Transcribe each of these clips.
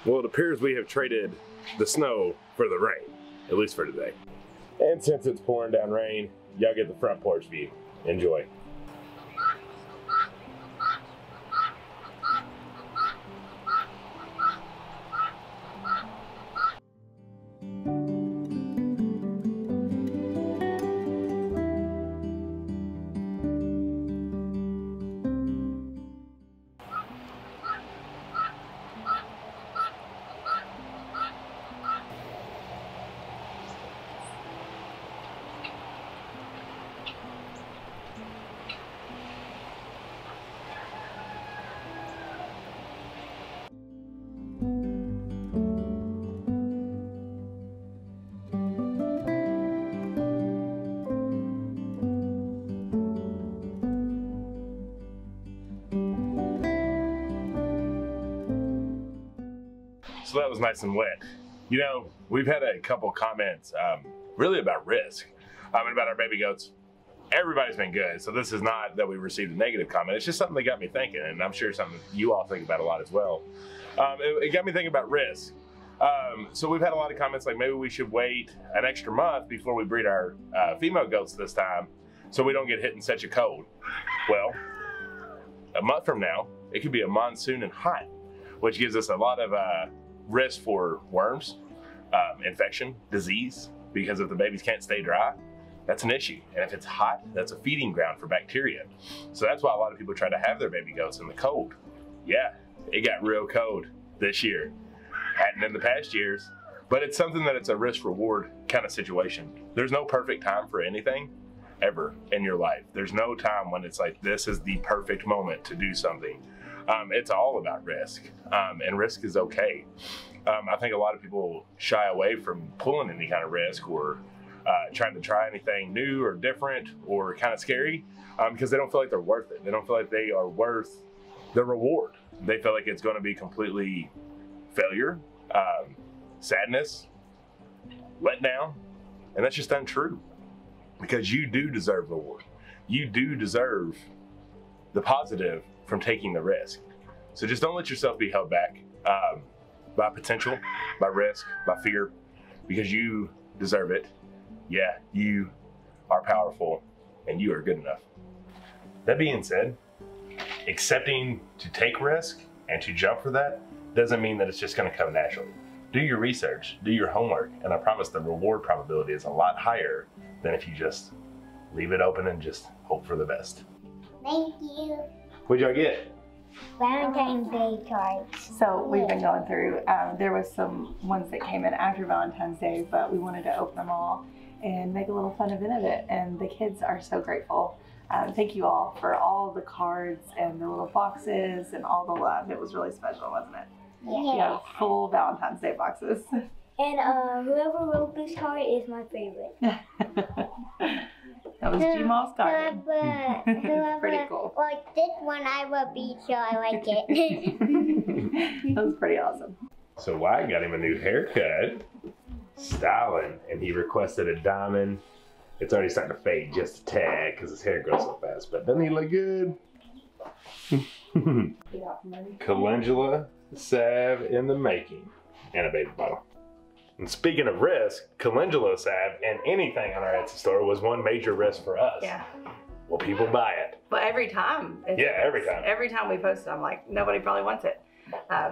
Well, it appears we have traded the snow for the rain, at least for today. And since it's pouring down rain, y'all get the front porch view. Enjoy. So that was nice and wet. You know, we've had a couple comments really about risk and about our baby goats. Everybody's been good, so this is not that we received a negative comment. It's just something that got me thinking, and I'm sure something you all think about a lot as well. It got me thinking about risk. So we've had a lot of comments like maybe we should wait an extra month before we breed our female goats this time so we don't get hit in such a cold. Well, a month from now, it could be a monsoon and hot, which gives us a lot of risk for worms, infection, disease, because if the babies can't stay dry, that's an issue. And if it's hot, that's a feeding ground for bacteria. So that's why a lot of people try to have their baby goats in the cold. Yeah, it got real cold this year. Hadn't in the past years, but it's something that it's a risk reward kind of situation. There's no perfect time for anything ever in your life. There's no time when it's like, this is the perfect moment to do something. It's all about risk, and risk is okay. I think a lot of people shy away from pulling any kind of risk or trying to try anything new or different or kind of scary because they don't feel like they're worth it. They don't feel like they are worth the reward. They feel like it's going to be completely failure, sadness, letdown, and that's just untrue because you do deserve the reward. You do deserve the positive from taking the risk. So just don't let yourself be held back by potential, by risk, by fear, because you deserve it. Yeah, you are powerful and you are good enough. That being said, accepting to take risk and to jump for that doesn't mean that it's just gonna come naturally. Do your research, do your homework, and I promise the reward probability is a lot higher than if you just leave it open and just hope for the best. Thank you. What'd y'all get? Valentine's Day cards. So we've been going through, there was some ones that came in after Valentine's Day, but we wanted to open them all and make a little fun event of it. And the kids are so grateful. Thank you all for all the cards and the little boxes and all the love. It was really special, wasn't it? Yeah. Yeah, full Valentine's Day boxes. And whoever wrote this card is my favorite. That was G-Mall's card. Whoever Pretty cool. Like this one I wrote B, so I like it. That was pretty awesome. So Wyatt got him a new haircut, styling, and he requested a diamond. It's already starting to fade just a tad because his hair grows so fast, but doesn't he look good? Calendula salve in the making, and a baby bottle. And speaking of risk, calendula salve and anything on our Etsy store was one major risk for us. Yeah. Will people buy it? But every time. Yeah, every time. Every time we post it, I'm like, nobody probably wants it.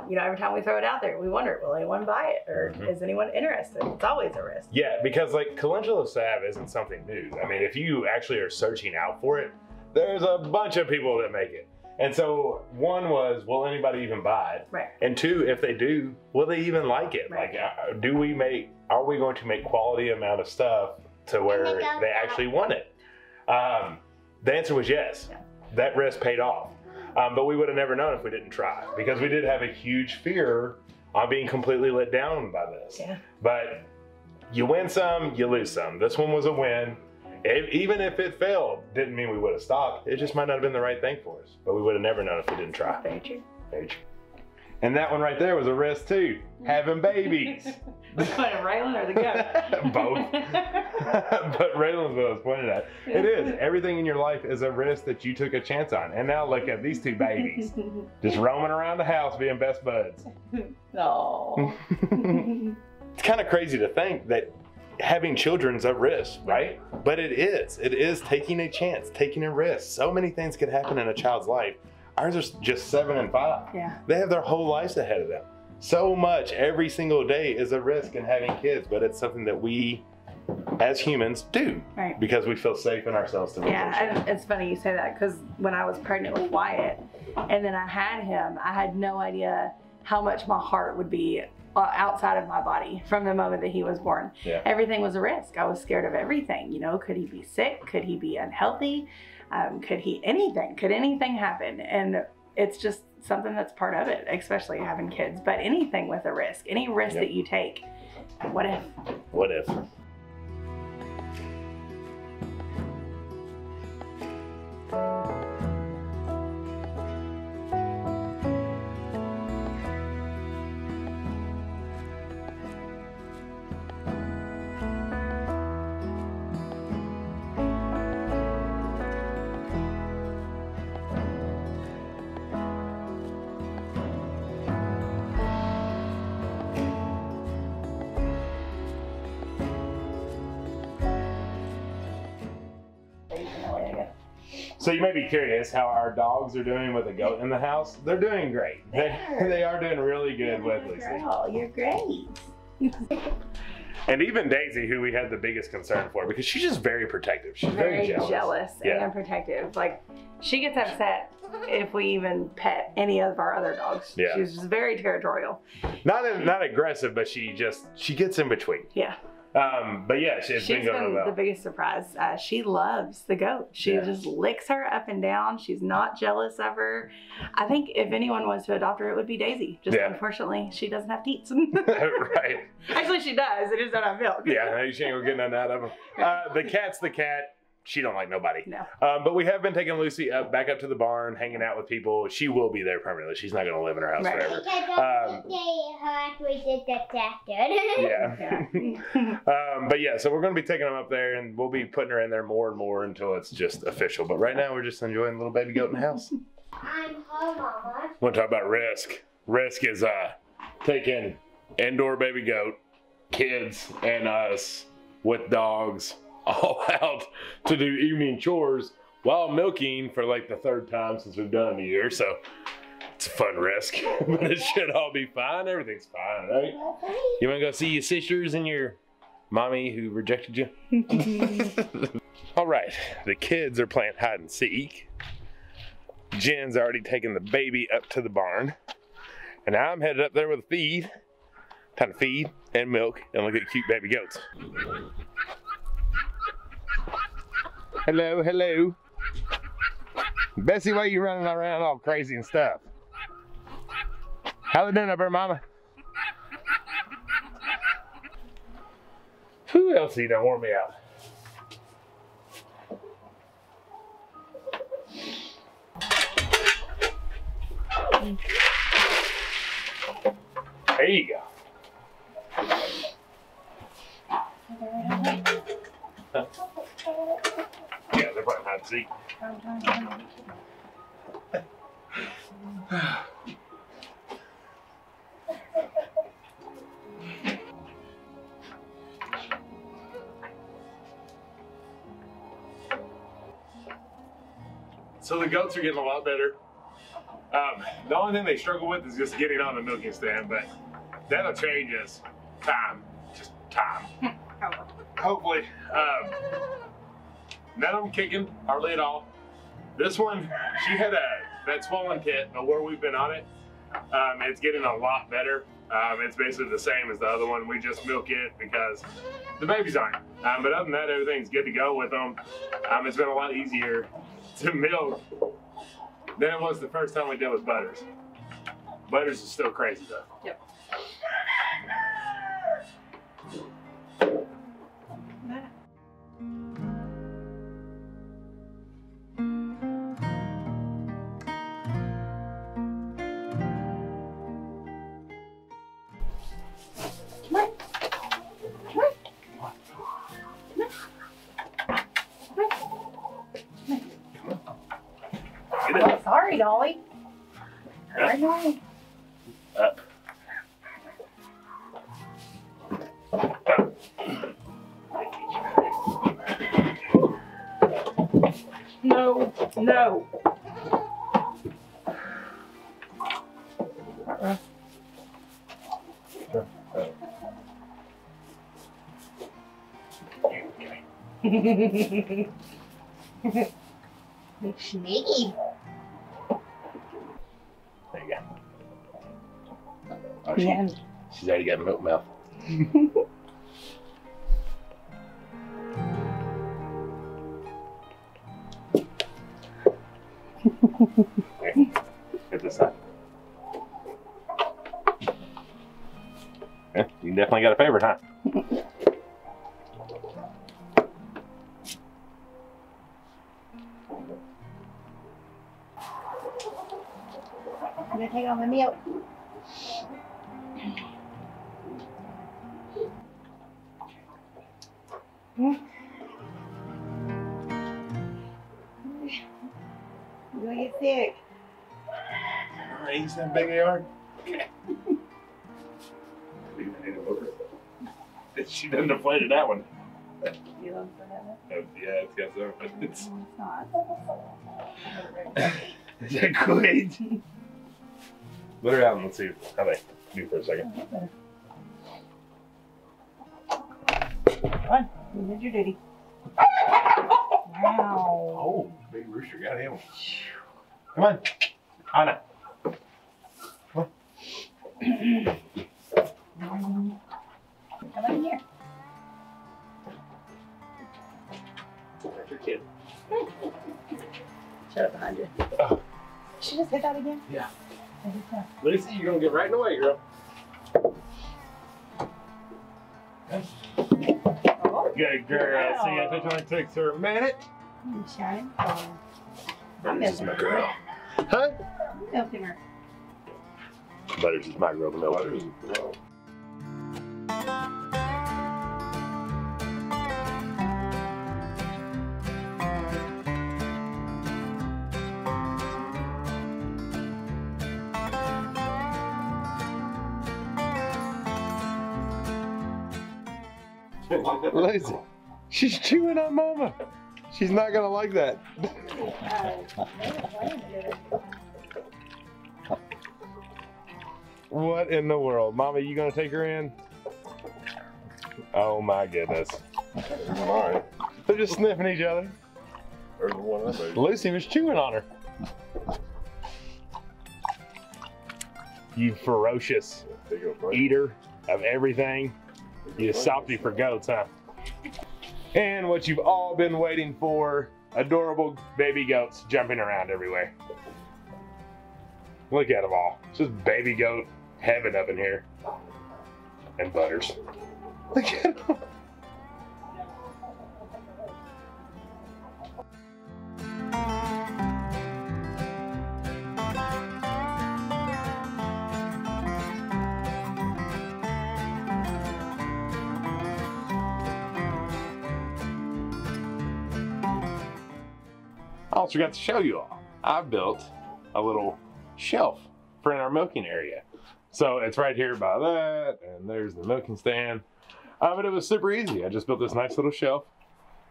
You know, every time we throw it out there, we wonder, will anyone buy it? Or is anyone interested? It's always a risk. Yeah, because like calendula salve isn't something new. I mean, if you actually are searching out for it, there's a bunch of people that make it. And so one was, will anybody even buy it? Right. And two, if they do, will they even like it? Right. Like, are we going to make quality amount of stuff to where they actually want it? The answer was yes. Yeah. That risk paid off. But we would have never known if we didn't try, because we did have a huge fear on being completely let down by this. Yeah. But you win some, you lose some. This one was a win. Even if it failed, didn't mean we would have stopped. It just might not have been the right thing for us. But we would have never known if we didn't try. Very true. Very true. And that one right there was a risk too, having babies. Which one, Raylan or the goat? Both. But Raylan's what I was pointing at. It is. Everything in your life is a risk that you took a chance on. And now look at these two babies. Just roaming around the house being best buds. Oh. It's kind of crazy to think that having children's a risk, right? But it is. It is taking a chance, taking a risk. So many things could happen in a child's life. Ours are just 7 and 5. Yeah. They have their whole lives ahead of them. So much every single day is a risk in having kids, but it's something that we as humans do. Right. Because we feel safe in ourselves to Yeah, and it's funny you say that because when I was pregnant with Wyatt and then I had him, I had no idea how much my heart would be outside of my body from the moment that he was born. Yeah. Everything was a risk. I was scared of everything. You know, could he be sick? Could he be unhealthy? Could anything happen? And it's just something that's part of it, especially having kids, but anything with a risk, any risk that you take, what if? What if? So you may be curious how our dogs are doing with a goat in the house. They're doing great. They are doing really good with Lucy. Girl, you're great. And even Daisy, who we had the biggest concern for, because she's just very protective. She's very jealous. And protective. Like, she gets upset if we even pet any of our other dogs. Yeah. She's just very territorial. Not aggressive, but she gets in between. Yeah. But yeah, she's been going well. The biggest surprise. She loves the goat. She just licks her up and down. She's not jealous of her. I think if anyone was to adopt her, it would be Daisy. Just unfortunately, she doesn't have teats. Right. Actually, she does. It just don't have milk. Yeah, she ain't gonna get none out of them. The cat's the cat. She don't like nobody. No. But we have been taking Lucy back up to the barn, hanging out with people. She will be there permanently. She's not going to live in her house forever. Yeah. But yeah, so we're going to be taking them up there, and we'll be putting her in there more and more until it's just official. But right now, we're just enjoying the little baby goat in the house. I'm home, Mama. Want to talk about risk? Risk is taking indoor baby goat, kids, and us with dogs all out to do evening chores while milking for like the 3rd time since we've done it in a year. So it's a fun risk, but it should all be fine. Everything's fine, right? You want to go see your sisters and your mommy who rejected you? All right, the kids are playing hide and seek. Jen's already taken the baby up to the barn, and now I'm headed up there with a feed. Time to feed and milk and look at cute baby goats. Hello, hello. Bessie, why are you running around all crazy and stuff? How they doing up there, Mama? Who else you done wore me out? There you go. Yeah, they're playing hide and seek. So the goats are getting a lot better. The only thing they struggle with is just getting on the milking stand, but that'll change as time, just time. Hopefully. None of them kicking, hardly at all. This one, she had that swollen tit, but where we've been on it, it's getting a lot better. It's basically the same as the other one. We just milk it because the babies aren't. But other than that, everything's good to go with them. It's been a lot easier to milk than it was the first time we did with Butters. Butters is still crazy though. Yep. Right away. Up. No, no. Sneaky. There you go. Oh, Yeah. she's already got milk mouth. Here, hit this side. Yeah, you definitely got a favorite, huh? I'm gonna take all my milk. You're gonna get sick. Alright, you that big they are? She done deflated that one. You love for that? Yeah, it's got some. It's No, it's not. is that great? Let her out and let's see how they do for a second. Come on, you did your duty. Wow. Oh, big rooster got him. Come on, Anna. Come on. Come on in here. That's your kid. Shut up behind you. Oh. Should just hit that again? Yeah. I think so. Lucy, you're gonna get right in the way, girl. Oh, Good girl. See, I think it only takes her a minute. you shining. Oh. I'm Butters is my milking girl. her. Huh? Milking her. Butters is my girl. No. Butters is girl. Lazy. She's chewing on Mama. She's not gonna like that. What in the world? Mama, you gonna take her in? Oh my goodness. Mine. They're just sniffing each other. There's the one I made. Lucy was chewing on her. You ferocious There you go, buddy. eater of everything. You softy for goats, huh? And what you've all been waiting for, adorable baby goats jumping around everywhere. Look at them all. It's just baby goat heaven up in here. And Butters. Look at them. I also got to show you all. I built a little shelf for in our milking area. So it's right here by that, and there's the milking stand. But it was super easy. I just built this nice little shelf.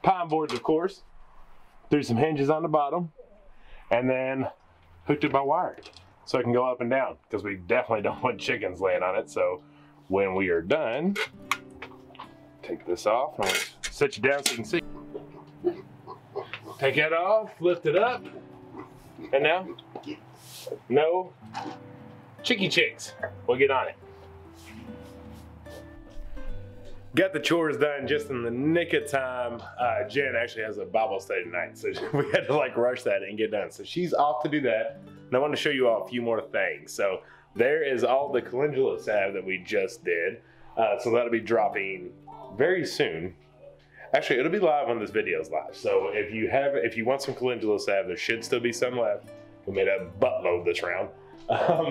Pine boards, of course. Threw some hinges on the bottom, and then hooked it by wire. So it can go up and down, because we definitely don't want chickens laying on it. So when we are done, take this off. I'm gonna sit you down so you can see. Take that off, lift it up, and now, no chicky chicks. We'll get on it. Got the chores done just in the nick of time. Jen actually has a Bible study tonight, so we had to like rush that and get done. So she's off to do that. And I want to show you all a few more things. So there is all the calendula salve that we just did. So that'll be dropping very soon. Actually, it'll be live when this video is live. So if you want some calendula salve, there should still be some left. We made a buttload this round.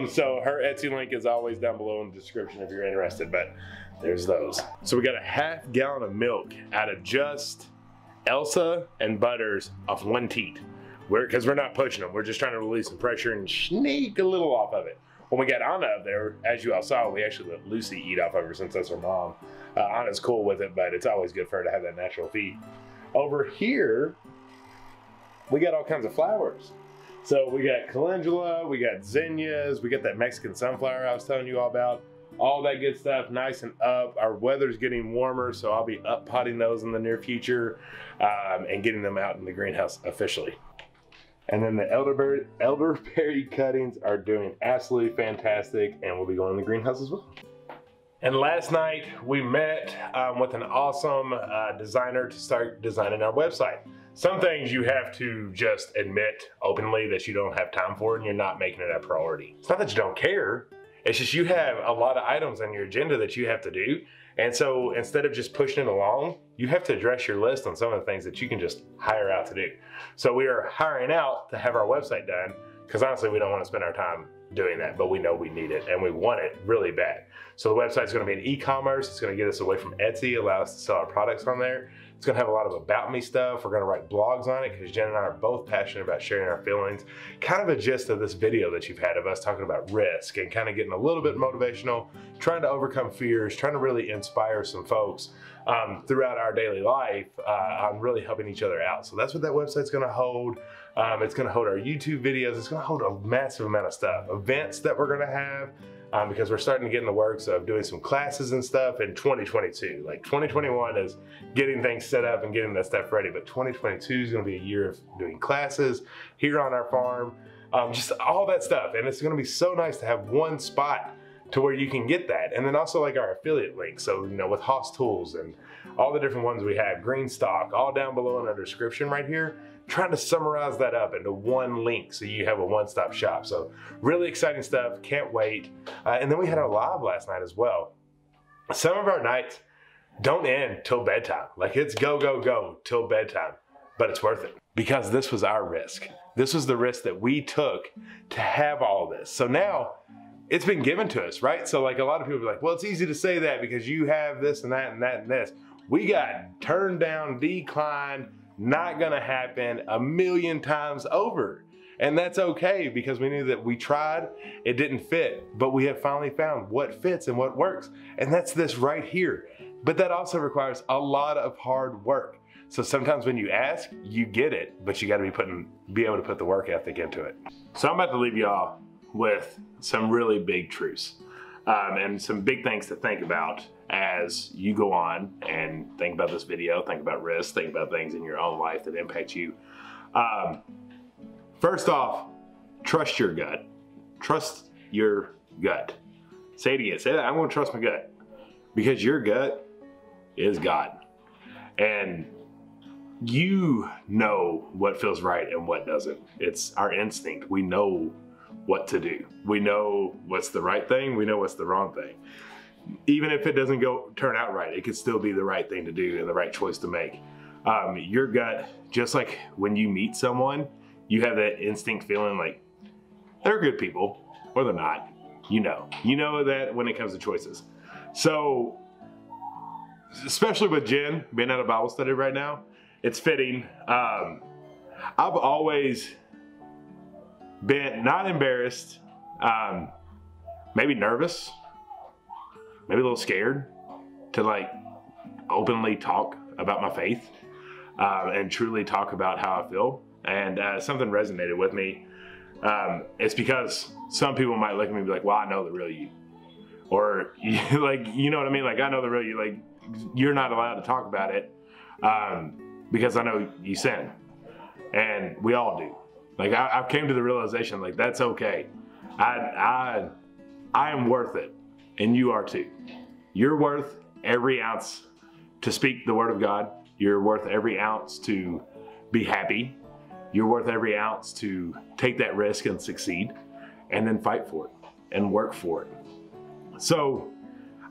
So her Etsy link is always down below in the description if you're interested, but there's those. So we got a ½ gallon of milk out of just Elsa and Butters off one teat. because we're not pushing them. We're just trying to release some pressure and sneak a little off of it. When we got Anna up there, as you all saw, we actually let Lucy eat off of her since that's her mom. Anna's cool with it, but it's always good for her to have that natural feed. Over here, we got all kinds of flowers. So we got calendula, we got zinnias, we got that Mexican sunflower I was telling you all about. All that good stuff, nice and up. Our weather's getting warmer, so I'll be up potting those in the near future and getting them out in the greenhouse officially. And then the elderberry cuttings are doing absolutely fantastic, and we'll be going in the greenhouse as well. And last night we met with an awesome designer to start designing our website. Some things you have to just admit openly that you don't have time for and you're not making it a priority. It's not that you don't care, it's just you have a lot of items on your agenda that you have to do. And so instead of just pushing it along, you have to address your list on some of the things that you can just hire out to do. So we are hiring out to have our website done because honestly, we don't want to spend our time doing that, but we know we need it and we want it really bad. So the website's going to be an e-commerce. It's going to get us away from Etsy, allow us to sell our products on there. It's going to have a lot of about me stuff. We're going to write blogs on it because Jen and I are both passionate about sharing our feelings. Kind of a gist of this video that you've had of us talking about risk and kind of getting a little bit motivational, trying to overcome fears, trying to really inspire some folks throughout our daily life on really helping each other out. So that's what that website's going to hold. It's going to hold our YouTube videos. It's going to hold a massive amount of stuff. Events that we're going to have. Because we're starting to get in the works of doing some classes and stuff in 2022. Like 2021 is getting things set up and getting that stuff ready, but 2022 is going to be a year of doing classes here on our farm, just all that stuff. And it's going to be so nice to have one spot to where you can get that. And then also like our affiliate links. So, you know, with Haas Tools and all the different ones we have, Green Stock, all down below in our description right here, trying to summarize that up into one link so you have a one-stop shop. So really exciting stuff, can't wait. And then we had our live last night as well. Some of our nights don't end till bedtime. Like it's go, go, go till bedtime, but it's worth it because this was our risk. This was the risk that we took to have all this. So now it's been given to us, right? So like a lot of people are like, well, it's easy to say that because you have this and that and that and this. We got turned down, declined, not gonna happen a million times over. And that's okay because we knew that we tried, it didn't fit, but we have finally found what fits and what works. And that's this right here. But that also requires a lot of hard work. So sometimes when you ask, you get it, but you gotta be able to put the work ethic into it. So I'm about to leave y'all with some really big truths and some big things to think about as you go on and think about this video, think about risk, think about things in your own life that impact you. First off, trust your gut. Trust your gut. Say it again. Say that. I'm going to trust my gut because your gut is God. And you know what feels right and what doesn't. It's our instinct. We know what to do. We know what's the right thing. We know what's the wrong thing. Even if it doesn't turn out right, it could still be the right thing to do and the right choice to make. Your gut, just like when you meet someone, you have that instinct feeling like they're good people or they're not. You know that when it comes to choices. So, especially with Jen being at a Bible study right now, it's fitting. I've always been not embarrassed, maybe nervous, maybe a little scared to like openly talk about my faith and truly talk about how I feel. And something resonated with me. It's because some people might look at me and be like, well, I know the real you. Or like, you know what I mean? Like, I know the real you. Like, you're not allowed to talk about it because I know you sin. And we all do. Like, I came to the realization, like, that's okay. I am worth it. And you are too. You're worth every ounce to speak the word of God. You're worth every ounce to be happy. You're worth every ounce to take that risk and succeed and then fight for it and work for it. So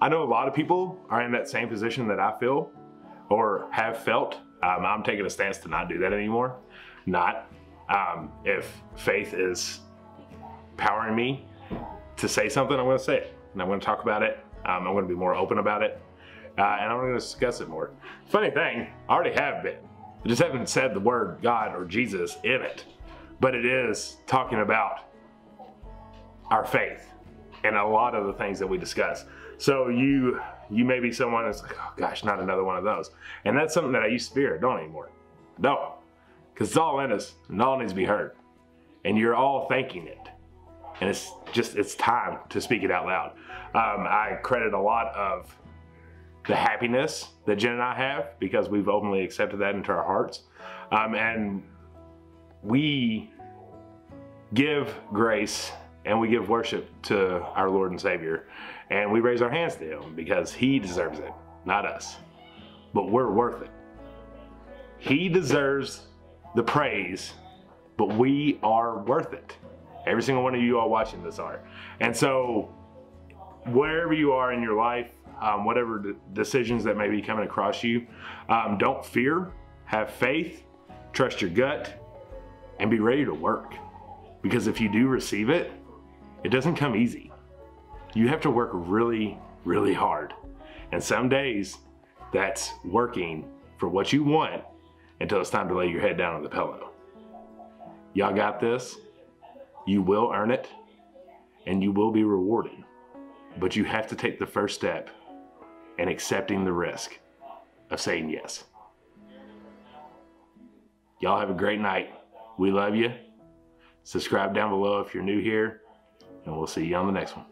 I know a lot of people are in that same position that I feel or have felt. I'm taking a stance to not do that anymore. If faith is powering me to say something, I'm going to say it. And I'm going to talk about it. I'm going to be more open about it. And I'm going to discuss it more. Funny thing, I already have been. I just haven't said the word God or Jesus in it. but it is talking about our faith and a lot of the things that we discuss. So you may be someone that's like, oh gosh, not another one of those. And that's something that I used to fear. Don't anymore. No, because it's all in us and all needs to be heard. And you're all thinking it. And it's time to speak it out loud. I credit a lot of the happiness that Jen and I have because we've openly accepted that into our hearts. And we give grace and we give worship to our Lord and Savior. And we raise our hands to Him because He deserves it, not us. But we're worth it. He deserves the praise, but we are worth it. Every single one of you all watching this are. And so wherever you are in your life, whatever decisions that may be coming across you, don't fear, have faith, trust your gut, and be ready to work. Because if you do receive it, it doesn't come easy. You have to work really, really hard. And some days that's working for what you want until it's time to lay your head down on the pillow. Y'all got this. You will earn it and you will be rewarded. But you have to take the first step in accepting the risk of saying yes. Y'all have a great night. We love you. Subscribe down below if you're new here, and we'll see you on the next one.